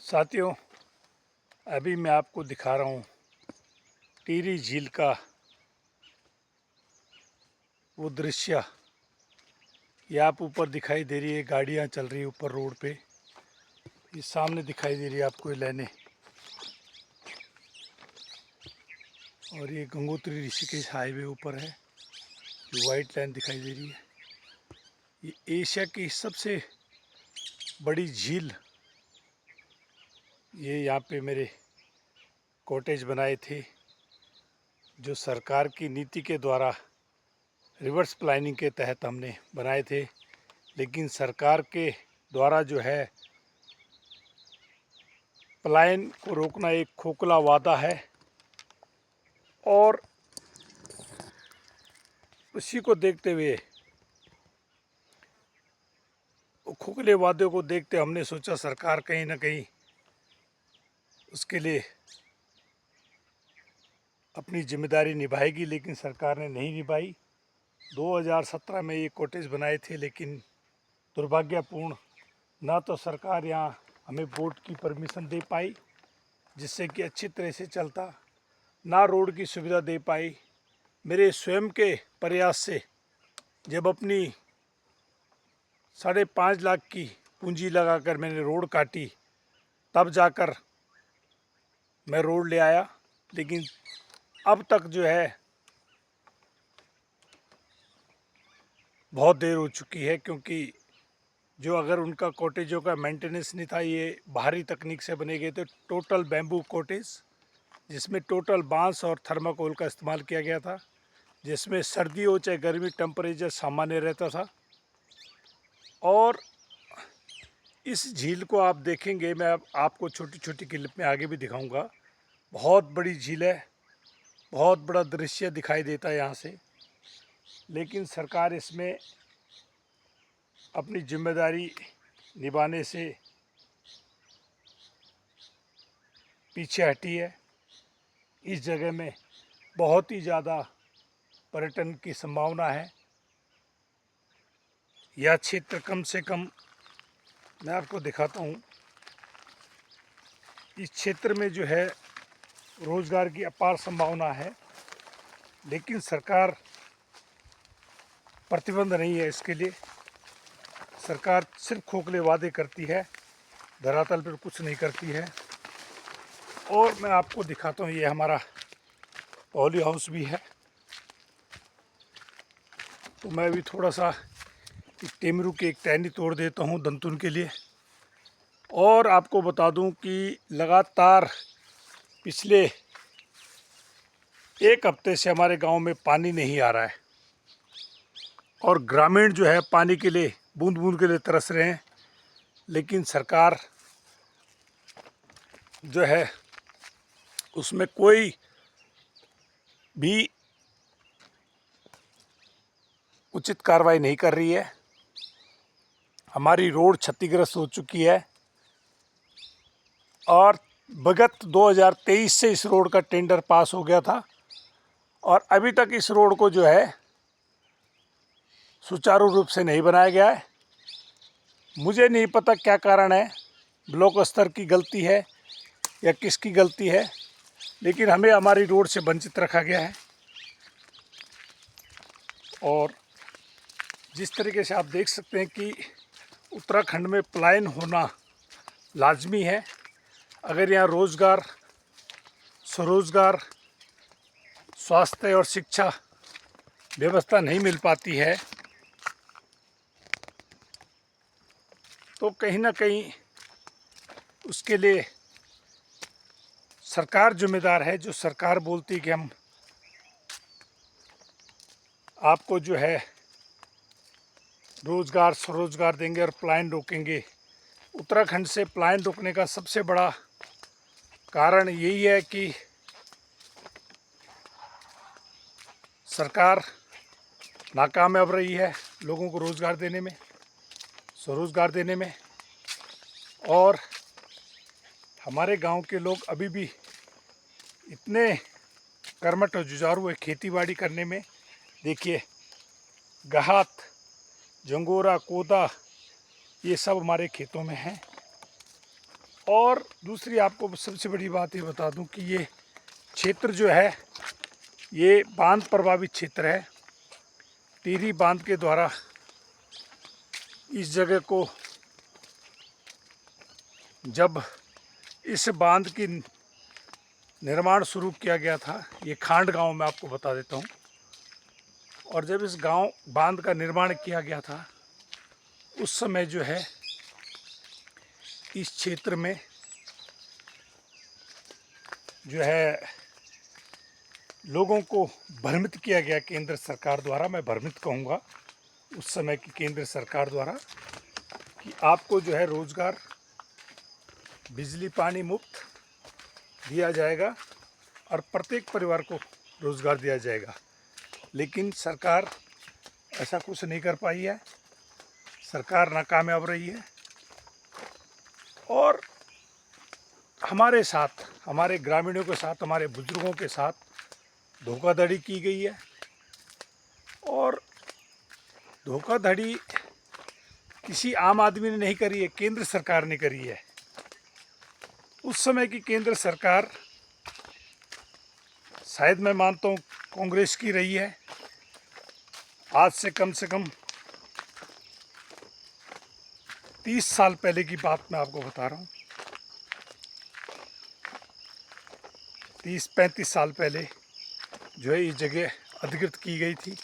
साथियों, अभी मैं आपको दिखा रहा हूँ टिहरी झील का वो दृश्य। ये आप ऊपर दिखाई दे रही है, गाड़ियाँ चल रही है ऊपर रोड पे। ये सामने दिखाई दे रही है आपको ये लाइनें, और ये गंगोत्री ऋषिकेश हाईवे ऊपर है। ये वाइट लाइन दिखाई दे रही है। ये एशिया की सबसे बड़ी झील। ये यहाँ पे मेरे कॉटेज बनाए थे, जो सरकार की नीति के द्वारा रिवर्स प्लानिंग के तहत हमने बनाए थे। लेकिन सरकार के द्वारा जो है पलायन को रोकना एक खोखला वादा है, और उसी को देखते हुए, खोखले वादे को देखते हमने सोचा सरकार कहीं ना कहीं उसके लिए अपनी जिम्मेदारी निभाएगी, लेकिन सरकार ने नहीं निभाई। 2017 में ये कॉटेज बनाए थे, लेकिन दुर्भाग्यपूर्ण ना तो सरकार यहाँ हमें बोट की परमिशन दे पाई जिससे कि अच्छी तरह से चलता, ना रोड की सुविधा दे पाई। मेरे स्वयं के प्रयास से जब अपनी 5.5 लाख की पूंजी लगाकर मैंने रोड काटी, तब जाकर मैं रोड ले आया। लेकिन अब तक जो है बहुत देर हो चुकी है, क्योंकि जो अगर उनका कॉटेजों का मेंटेनेंस नहीं था, ये बाहरी तकनीक से बने गए थे। टोटल बैम्बू कॉटेज, जिसमें टोटल बांस और थर्माकोल का इस्तेमाल किया गया था, जिसमें सर्दी हो चाहे गर्मी टेम्परेचर सामान्य रहता था। और इस झील को आप देखेंगे, मैं अब आपको छोटी छोटी क्लिप में आगे भी दिखाऊंगा। बहुत बड़ी झील है, बहुत बड़ा दृश्य दिखाई देता है यहाँ से। लेकिन सरकार इसमें अपनी जिम्मेदारी निभाने से पीछे हटी है। इस जगह में बहुत ही ज़्यादा पर्यटन की संभावना है। यह क्षेत्र कम से कम, मैं आपको दिखाता हूँ, इस क्षेत्र में जो है रोज़गार की अपार संभावना है। लेकिन सरकार प्रतिबंध नहीं है इसके लिए। सरकार सिर्फ खोखले वादे करती है, धरातल पर कुछ नहीं करती है। और मैं आपको दिखाता हूँ, ये हमारा पॉली हाउस भी है। तो मैं भी थोड़ा सा एक टेमरू की एक टहनी तोड़ देता हूँ दंतुन के लिए। और आपको बता दूं कि लगातार पिछले एक हफ्ते से हमारे गांव में पानी नहीं आ रहा है, और ग्रामीण जो है पानी के लिए बूंद बूंद के लिए तरस रहे हैं। लेकिन सरकार जो है उसमें कोई भी उचित कार्रवाई नहीं कर रही है। हमारी रोड क्षतिग्रस्त हो चुकी है, और विगत 2023 से इस रोड का टेंडर पास हो गया था, और अभी तक इस रोड को जो है सुचारू रूप से नहीं बनाया गया है। मुझे नहीं पता क्या कारण है, ब्लॉक स्तर की गलती है या किसकी गलती है, लेकिन हमें हमारी रोड से वंचित रखा गया है। और जिस तरीके से आप देख सकते हैं कि उत्तराखंड में पलायन होना लाजमी है। अगर यहाँ रोज़गार, स्वरोज़गार, स्वास्थ्य और शिक्षा व्यवस्था नहीं मिल पाती है, तो कहीं ना कहीं उसके लिए सरकार जिम्मेदार है। जो सरकार बोलती है कि हम आपको जो है रोज़गार, स्वरोज़गार देंगे और पलायन रोकेंगे। उत्तराखंड से पलायन रोकने का सबसे बड़ा कारण यही है कि सरकार नाकामयाब रही है लोगों को रोज़गार देने में, स्वरोज़गार देने में। और हमारे गांव के लोग अभी भी इतने कर्मठ और जुझारू है खेती बाड़ी करने में। देखिए, गहात, झंगोरा, कोदा, ये सब हमारे खेतों में हैं। और दूसरी आपको सबसे बड़ी बात ये बता दूं कि ये क्षेत्र जो है ये बांध प्रभावित क्षेत्र है। टिहरी बांध के द्वारा इस जगह को जब इस बांध की निर्माण शुरू किया गया था, ये खांड गांव में आपको बता देता हूँ, और जब इस गांव बांध का निर्माण किया गया था उस समय जो है इस क्षेत्र में जो है लोगों को भ्रमित किया गया केंद्र सरकार द्वारा, मैं भ्रमित कहूँगा उस समय की केंद्र सरकार द्वारा, कि आपको जो है रोज़गार, बिजली पानी मुफ्त दिया जाएगा और प्रत्येक परिवार को रोज़गार दिया जाएगा। लेकिन सरकार ऐसा कुछ नहीं कर पाई है, सरकार नाकामयाब रही है और हमारे साथ, हमारे ग्रामीणों के साथ, हमारे बुजुर्गों के साथ धोखाधड़ी की गई है। और धोखाधड़ी किसी आम आदमी ने नहीं करी है, केंद्र सरकार ने करी है। उस समय की केंद्र सरकार शायद मैं मानता हूँ कांग्रेस की रही है। आज से कम 30 साल पहले की बात मैं आपको बता रहा हूँ। 30-35 साल पहले जो है ये जगह अधिकृत की गई थी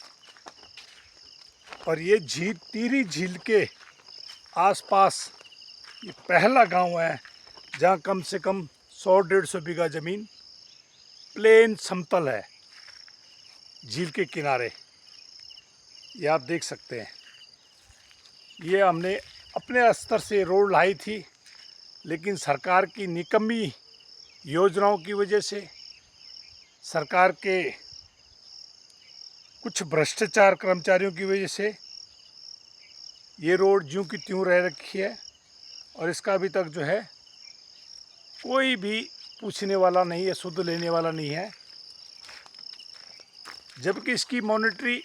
और ये झील, टिहरी झील के आसपास ये पहला गांव है जहां कम से कम 100-150 बीघा ज़मीन प्लेन समतल है झील के किनारे। ये आप देख सकते हैं। ये हमने अपने स्तर से रोड लाई थी, लेकिन सरकार की निकम्मी योजनाओं की वजह से, सरकार के कुछ भ्रष्टाचार कर्मचारियों की वजह से ये रोड ज्यों की त्यों रह रखी है और इसका अभी तक जो है कोई भी पूछने वाला नहीं है, शुद्ध लेने वाला नहीं है। जबकि इसकी मॉनिटरी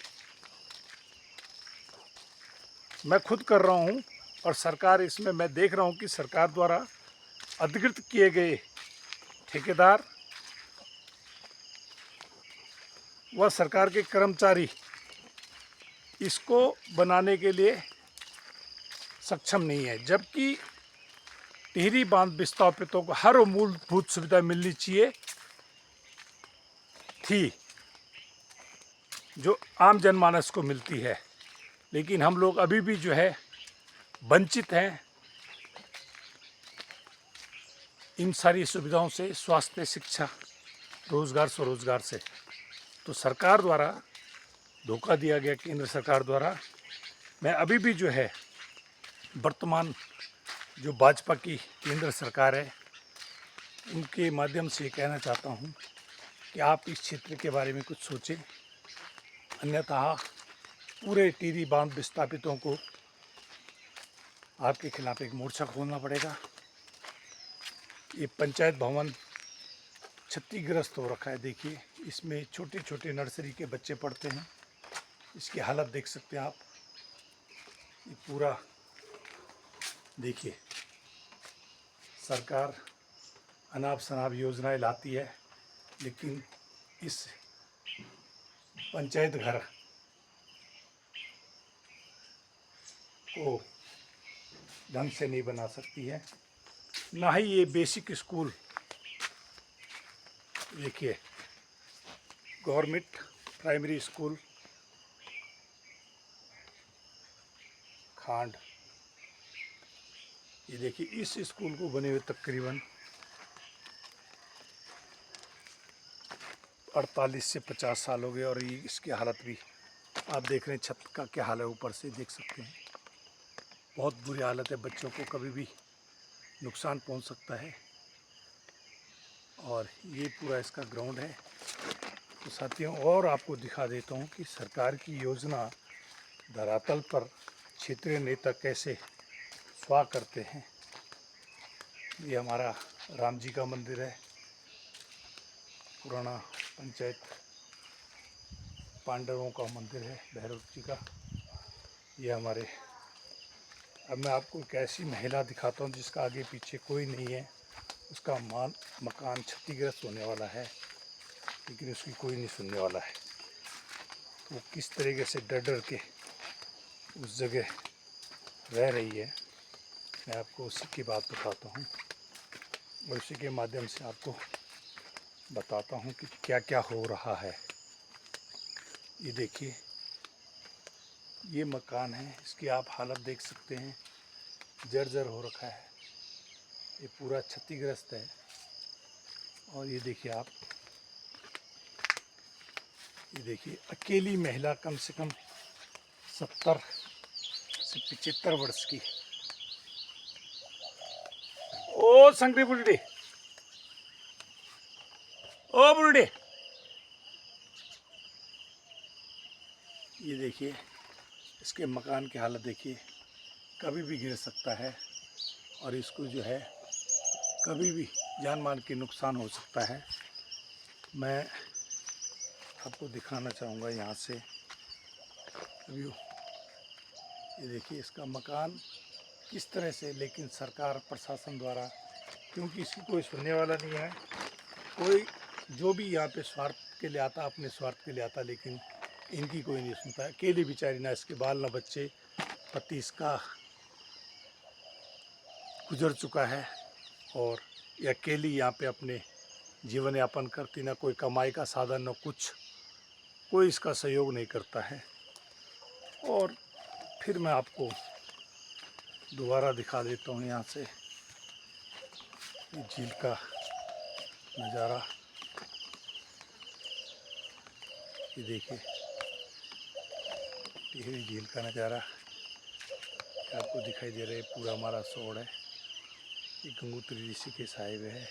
मैं खुद कर रहा हूँ और सरकार, इसमें मैं देख रहा हूँ कि सरकार द्वारा अधिकृत किए गए ठेकेदार व सरकार के कर्मचारी इसको बनाने के लिए सक्षम नहीं है। जबकि टिहरी बांध विस्थापितों को हर मूलभूत सुविधा मिलनी चाहिए थी जो आम जनमानस को मिलती है, लेकिन हम लोग अभी भी जो है वंचित हैं इन सारी सुविधाओं से, स्वास्थ्य, शिक्षा, रोजगार, स्वरोजगार से। तो सरकार द्वारा धोखा दिया गया, केंद्र सरकार द्वारा। मैं अभी भी जो है वर्तमान जो भाजपा की केंद्र सरकार है उनके माध्यम से कहना चाहता हूँ कि आप इस क्षेत्र के बारे में कुछ सोचें, अन्यथा पूरे टिहरी बांध विस्थापितों को आपके खिलाफ एक मोर्चा खोलना पड़ेगा। ये पंचायत भवन क्षतिग्रस्त हो रखा है। देखिए, इसमें छोटे छोटे नर्सरी के बच्चे पढ़ते हैं। इसकी हालत देख सकते हैं आप। ये पूरा देखिए, सरकार अनाप शनाप योजनाएं लाती है, लेकिन इस पंचायत घर को ढंग से नहीं बना सकती है, ना ही ये बेसिक स्कूल। देखिए, गवर्नमेंट प्राइमरी स्कूल खांड, ये देखिए, इस स्कूल को बने हुए तकरीबन 48 से 50 साल हो गए और ये इसकी हालत भी आप देख रहे हैं। छत का क्या हाल है, ऊपर से देख सकते हैं, बहुत बुरी हालत है। बच्चों को कभी भी नुकसान पहुंच सकता है। और ये पूरा इसका ग्राउंड है। तो साथियों, और आपको दिखा देता हूँ कि सरकार की योजना धरातल पर क्षेत्रीय नेता कैसे स्वाह करते हैं। ये हमारा राम जी का मंदिर है, पुराना पंचायत पांडवों का मंदिर है, भैरव जी का। ये हमारे अब मैं आपको एक ऐसी महिला दिखाता हूँ जिसका आगे पीछे कोई नहीं है। उसका मकान क्षतिग्रस्त होने वाला है, लेकिन उसकी कोई नहीं सुनने वाला है। तो वो किस तरीके से डर डर के उस जगह रह रही है, मैं आपको उसी की बात बताता हूँ और उसी के माध्यम से आपको बताता हूँ कि क्या क्या हो रहा है। ये देखिए, ये मकान है, इसकी आप हालत देख सकते हैं, जर्जर हो रखा है, ये पूरा क्षतिग्रस्त है। और ये देखिए आप, ये देखिए अकेली महिला, कम से कम 70 से 75 वर्ष की। ओ संगरी बुढ़ी, ओ बुढ़ी, ये देखिए इसके मकान की हालत देखिए, कभी भी गिर सकता है और इसको जो है कभी भी जान माल की नुकसान हो सकता है। मैं आपको दिखाना चाहूँगा यहाँ से व्यू। ये देखिए इसका मकान किस तरह से, लेकिन सरकार प्रशासन द्वारा, क्योंकि इसकी कोई सुनने वाला नहीं है, कोई जो भी यहाँ पे स्वार्थ के लिए आता, अपने स्वार्थ के लिए आता, लेकिन इनकी कोई नहीं सुनता। अकेली बेचारी, ना इसके बाल ना बच्चे, पति इसका गुजर चुका है और ये अकेली यहाँ पे अपने जीवन यापन करती, ना कोई कमाई का साधन, ना कुछ, कोई इसका सहयोग नहीं करता है। और फिर मैं आपको दोबारा दिखा देता हूँ यहाँ से ये झील का नज़ारा। ये देखिए टिहरी झील का नज़ारा आपको दिखाई दे रहा है। पूरा हमारा सोड़ है, ये गंगोत्री ऋषिकेश हाईवे है।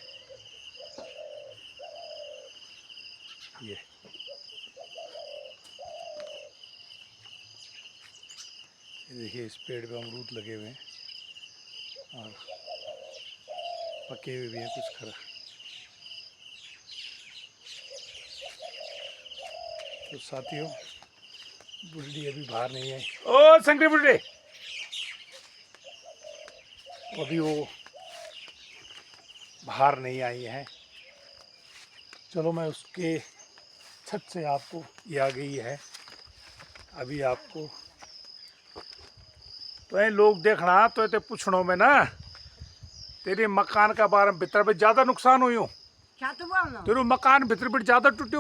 ये देखिए इस पेड़ पे अमरूद लगे हुए हैं और पके हुए भी हैं कुछ खरा। तो साथियों, बुढ़ी अभी बाहर नहीं है। ओ संगरी बुढ़ी, अभी वो बाहर नहीं आई है। चलो मैं उसके छत से आपको, ये आ गई है अभी आपको। तो ये लोग देखना, तो ये पूछनो में ना तेरे मकान का बारे में भीतर भी ज्यादा नुकसान हुई हूँ, क्या तो बोलना तेरे मकान भीतर भी ज्यादा टूटी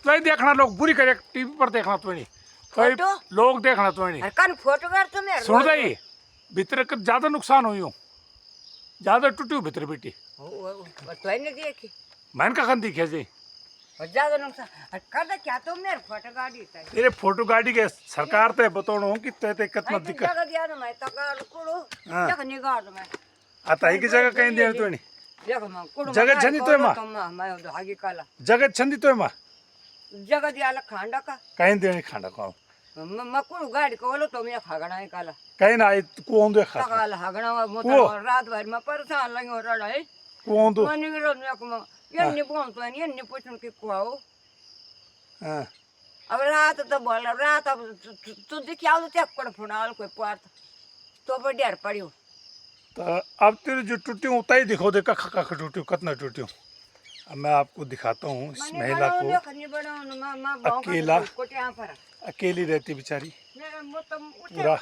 तो ये देखना, लोग बुरी करे टीवी पर देखना तो नहीं, फोटो लोग देखना तो नहीं। कन फोटो कर तुम यार सुन रही भीतर का ज्यादा नुकसान हुई हूँ, ज्यादा टूटी हूँ भीतर बेटी। तो नहीं देखी मैंने कहा दिखे जी और ज्यादा नुकसान कर क्या तुम यार फोटो गाड़ी था तेरे फोटो गाड़ी के सरकार ते बताओ कि ते कितना दिक्कत जगह दिया ना मैं तो कर कुड़ो जगह निगाड़ मैं आता ही की जगह कहीं दे तो नहीं जगह मैं कुड़ो जगह छंदी तो मां, मैं तो आगे काला जगह छंदी तो मां, जगह दिया ला खांडा का कहीं दे खांडा को मैं कुड़ो गाड़ी को लो तो मैं खागना है काला कहीं ना को ओंदे खा काला हागना मोटर रात भर में परेशान लगी हो रहा है को ओंदो मैं निकलो मैं को ये नहीं बोल तो ये नहीं पूछूं कि को हां। अब रात तो बोल रात अब तू क्या तो त्या कोण फुनाल कोई पार्थ तो पर डर पड़ियो तो अब तेरे जो टूटी उतना ही दिखो दे कख कख टूटी कितना टूटी। अब मैं आपको दिखाता हूँ इस महिला को, अकेला अकेली रहती बेचारी पूरा।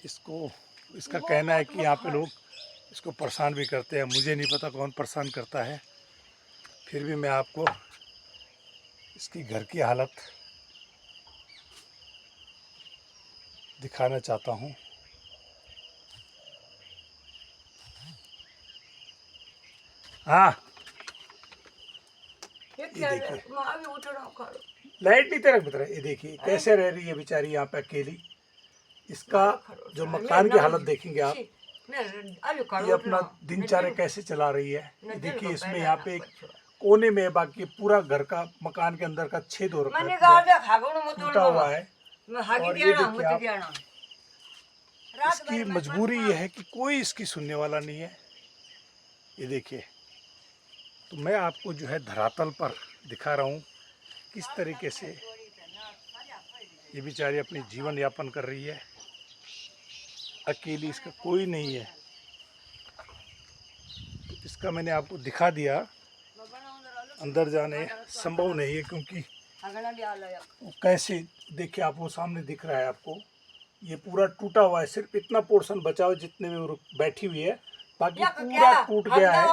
इसको इसका कहना है कि यहाँ पे लोग इसको परेशान भी करते हैं, मुझे नहीं पता कौन परेशान करता है, फिर भी मैं आपको इसकी घर की हालत दिखाना चाहता हूँ। हाँ ये देखिए लाइट नहीं तेरे भीतर, ये देखिए कैसे रह रही है बेचारी यहाँ पे अकेली। इसका जो मकान की हालत देखेंगे आप, ये अपना दिनचर्या कैसे चला रही है। ये देखिए इसमें यहाँ पे कोने में, बाकी पूरा घर का मकान के अंदर का छेद हो रखा है, टूटा हुआ है। और ये देखिए आप, इसकी मजबूरी ये है कि कोई इसकी सुनने वाला नहीं है। ये देखिए, तो मैं आपको जो है धरातल पर दिखा रहा हूँ किस तरीके से ये बेचारी अपनी जीवन यापन कर रही है। अकेली, इसका कोई नहीं है। तो इसका मैंने आपको दिखा दिया, अंदर जाने संभव नहीं है क्योंकि वो कैसे, देखिए आप वो सामने दिख रहा है आपको, ये पूरा टूटा हुआ है। सिर्फ इतना पोर्शन बचा हुआ जितने में वो बैठी हुई है, बाकी पूरा टूट गया है।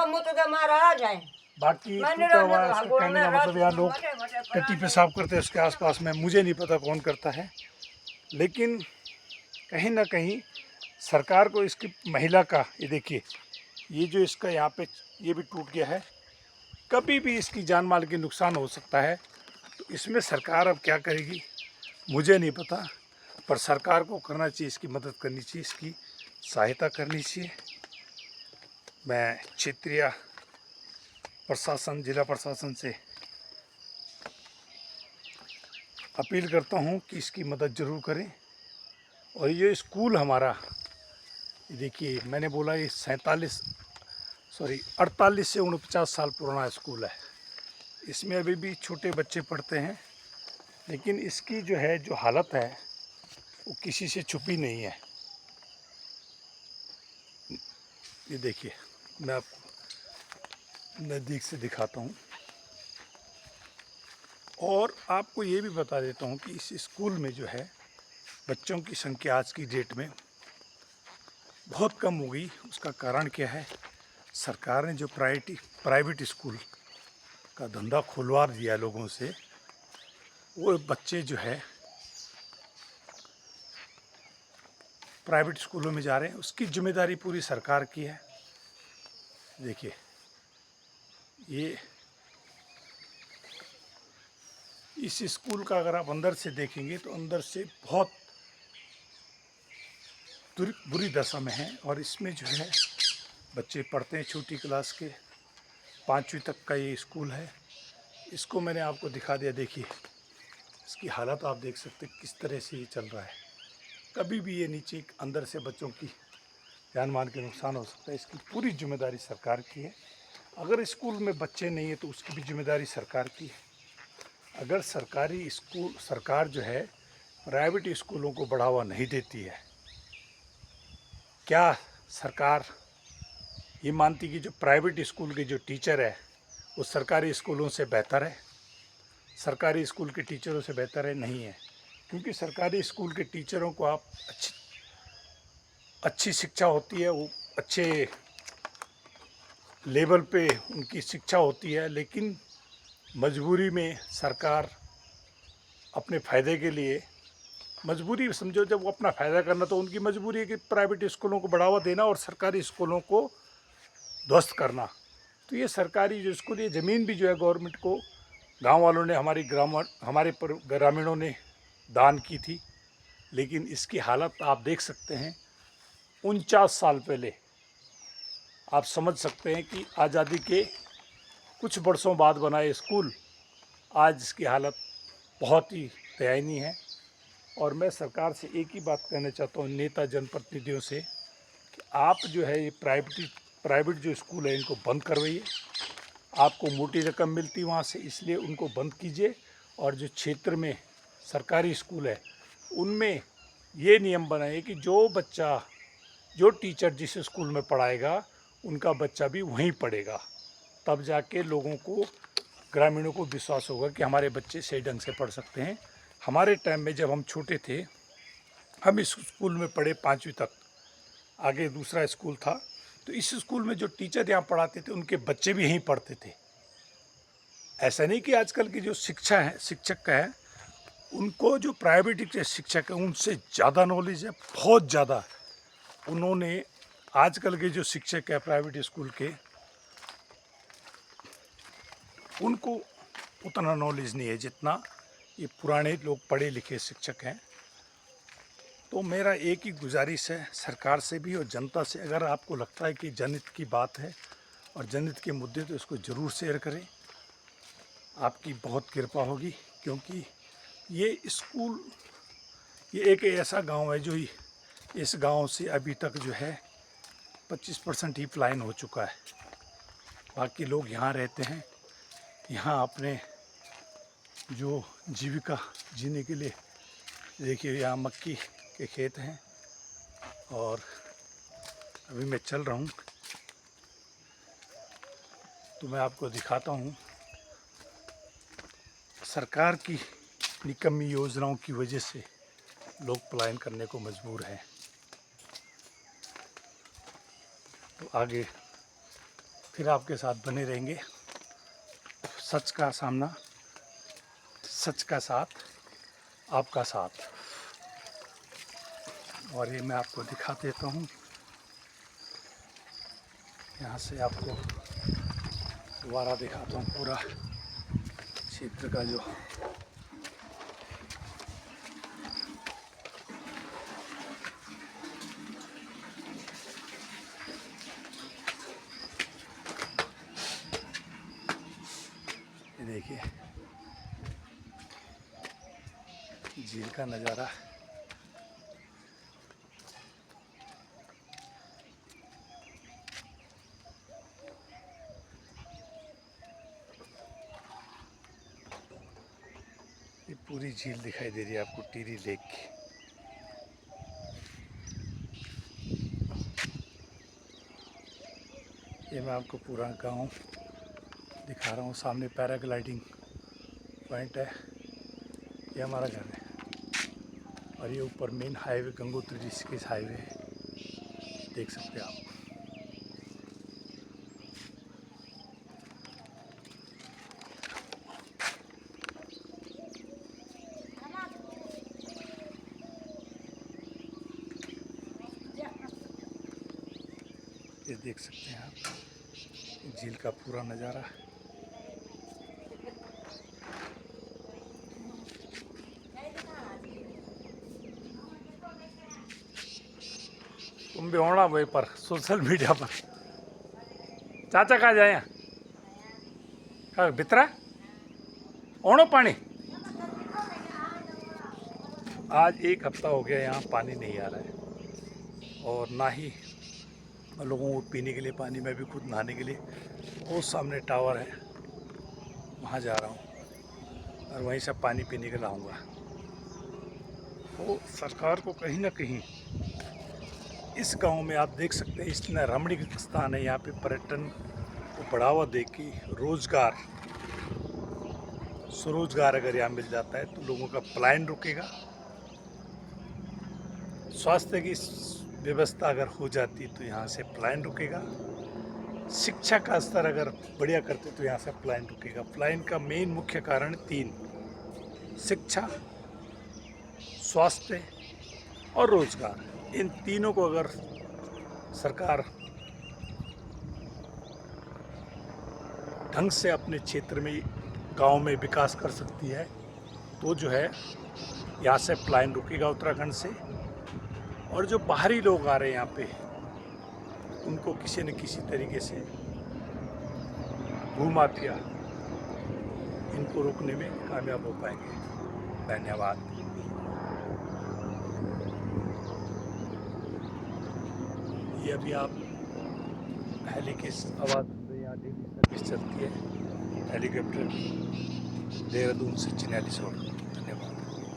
बाकी टूटा हुआ है। उसका कहने का मतलब यहाँ लोग टट्टी पेशाब करते हैं उसके आसपास में, मुझे नहीं पता कौन करता है, लेकिन कहीं ना कहीं सरकार को इसकी महिला का, ये देखिए ये जो इसका यहाँ पे ये भी टूट गया है, कभी भी इसकी जान माल की नुकसान हो सकता है। तो इसमें सरकार अब क्या करेगी मुझे नहीं पता, पर सरकार को करना चाहिए, इसकी मदद करनी चाहिए, इसकी सहायता करनी चाहिए। मैं क्षेत्रीय प्रशासन, जिला प्रशासन से अपील करता हूँ कि इसकी मदद ज़रूर करें। और ये स्कूल हमारा, देखिए मैंने बोला ये 48 से 49 साल पुराना स्कूल है। इसमें अभी भी छोटे बच्चे पढ़ते हैं, लेकिन इसकी जो है जो हालत है वो किसी से छुपी नहीं है। ये देखिए मैं आपको नज़दीक से दिखाता हूँ। और आपको ये भी बता देता हूँ कि इस स्कूल में जो है बच्चों की संख्या आज की डेट में बहुत कम हो गई। उसका कारण क्या है, सरकार ने जो प्राइवेट स्कूल का धंधा खुलवा दिया लोगों से, वो बच्चे जो है प्राइवेट स्कूलों में जा रहे हैं, उसकी जिम्मेदारी पूरी सरकार की है। देखिए ये इस स्कूल का अगर आप अंदर से देखेंगे तो अंदर से बहुत बुरी दशा में है। और इसमें जो है बच्चे पढ़ते हैं, छोटी क्लास के 5वीं तक का ये स्कूल है। इसको मैंने आपको दिखा दिया, देखिए इसकी हालत आप देख सकते हैं किस तरह से ये चल रहा है। कभी भी ये नीचे अंदर से बच्चों की जान माल के नुकसान हो सकता है। इसकी पूरी जिम्मेदारी सरकार की है। अगर स्कूल में बच्चे नहीं है तो उसकी भी जिम्मेदारी सरकार की है। अगर सरकार जो है प्राइवेट स्कूलों को बढ़ावा नहीं देती है, क्या सरकार ये मानती कि जो प्राइवेट स्कूल के जो टीचर है वो सरकारी स्कूलों से बेहतर है, सरकारी स्कूल के टीचरों से बेहतर है? नहीं है, क्योंकि सरकारी स्कूल के टीचरों को आप अच्छी शिक्षा होती है, वो अच्छे लेवल पे उनकी शिक्षा होती है, लेकिन मजबूरी में सरकार अपने फ़ायदे के लिए, मजबूरी समझो, जब वो अपना फ़ायदा करना तो उनकी मजबूरी है कि प्राइवेट स्कूलों को बढ़ावा देना और सरकारी स्कूलों को ध्वस्त करना। तो ये सरकारी जो स्कूल, ये ज़मीन भी जो है गवर्नमेंट को गांव वालों ने, हमारे ग्रामीणों ने दान की थी। लेकिन इसकी हालत आप देख सकते हैं। 49 साल पहले आप समझ सकते हैं कि आज़ादी के कुछ वर्षों बाद बना ये स्कूल, आज इसकी हालत बहुत ही दयनीय है। और मैं सरकार से एक ही बात कहना चाहता हूँ, नेता जनप्रतिनिधियों से, कि आप जो है ये प्राइवेट जो स्कूल है इनको बंद करवाइए। आपको मोटी रकम मिलती वहाँ से, इसलिए उनको बंद कीजिए। और जो क्षेत्र में सरकारी स्कूल है उनमें ये नियम बनाइए कि जो टीचर जिस स्कूल में पढ़ाएगा उनका बच्चा भी वहीं पढ़ेगा। तब जाके लोगों को, ग्रामीणों को विश्वास होगा कि हमारे बच्चे सही ढंग से पढ़ सकते हैं। हमारे टाइम में जब हम छोटे थे, हम इस स्कूल में पढ़े 5वीं तक, आगे दूसरा स्कूल था। तो इस स्कूल में जो टीचर यहाँ पढ़ाते थे उनके बच्चे भी यहीं पढ़ते थे। ऐसा नहीं कि आजकल की जो शिक्षक है उनको, जो प्राइवेट शिक्षक है उनसे ज़्यादा नॉलेज है, बहुत ज़्यादा। उन्होंने, आजकल के जो शिक्षक है प्राइवेट स्कूल के, उनको उतना नॉलेज नहीं है जितना ये पुराने लोग पढ़े लिखे शिक्षक हैं। तो मेरा एक ही गुजारिश है सरकार से भी और जनता से, अगर आपको लगता है कि जनहित की बात है और जनहित के मुद्दे, तो इसको ज़रूर शेयर करें, आपकी बहुत कृपा होगी। क्योंकि ये स्कूल, ये एक ऐसा गांव है जो इस गांव से अभी तक जो है 25% ही पलायन हो चुका है। बाकी लोग यहाँ रहते हैं, यहाँ अपने जो जीविका जीने के लिए, देखिए यहाँ मक्की के खेत हैं और अभी मैं चल रहा हूँ तो मैं आपको दिखाता हूँ सरकार की निकम्मी योजनाओं की वजह से लोग पलायन करने को मजबूर हैं। तो आगे फिर आपके साथ बने रहेंगे। सच का सामना, सच का साथ, आपका साथ। और ये मैं आपको दिखा देता हूँ, यहाँ से आपको दोबारा दिखाता हूँ पूरा क्षेत्र का जो ये देखिए झील का नज़ारा। ये पूरी झील दिखाई दे रही है आपको, टिहरी लेक की। ये मैं आपको पूरा गांव दिखा रहा हूँ। सामने पैराग्लाइडिंग पॉइंट है, ये हमारा घर है। और ये ऊपर main highway Gangotri Rishikesh highway है, देख सकते हैं आप। ये देख सकते हैं आप झील का पूरा नज़ारा। तुम भी होना वही पर सोशल मीडिया पर। चाचा कहाँ जाए कहाँ भितरा ओणो पानी। आज एक हफ्ता हो गया यहाँ पानी नहीं आ रहा है और ना ही लोगों को पीने के लिए पानी। मैं भी खुद नहाने के लिए वो सामने टावर है वहाँ जा रहा हूँ और वहीं से पानी पीने के लाऊंगा। तो सरकार को कहीं ना कहीं इस गांव में आप देख सकते हैं इतना रमणीक स्थान है, यहाँ पे पर्यटन को बढ़ावा देके रोजगार स्वरोजगार अगर यहाँ मिल जाता है तो लोगों का पलायन रुकेगा। स्वास्थ्य की व्यवस्था अगर हो जाती तो यहाँ से पलायन रुकेगा। शिक्षा का स्तर अगर बढ़िया करते तो यहाँ से पलायन रुकेगा। पलायन का मेन मुख्य कारण 3: शिक्षा, स्वास्थ्य और रोजगार। इन तीनों को अगर सरकार ढंग से अपने क्षेत्र में गांव में विकास कर सकती है तो जो है यहाँ से पलायन रुकेगा उत्तराखंड से। और जो बाहरी लोग आ रहे हैं यहाँ पे उनको किसी न किसी तरीके से भूमाफिया इनको रोकने में कामयाब हो पाएंगे। धन्यवाद। ये अभी आप हेली की आवाज़ सुन रहे हैं, यहाँ डेली सर्विस चलती है हेलीकॉप्टर देहरादून से चिन्यालीसौड़।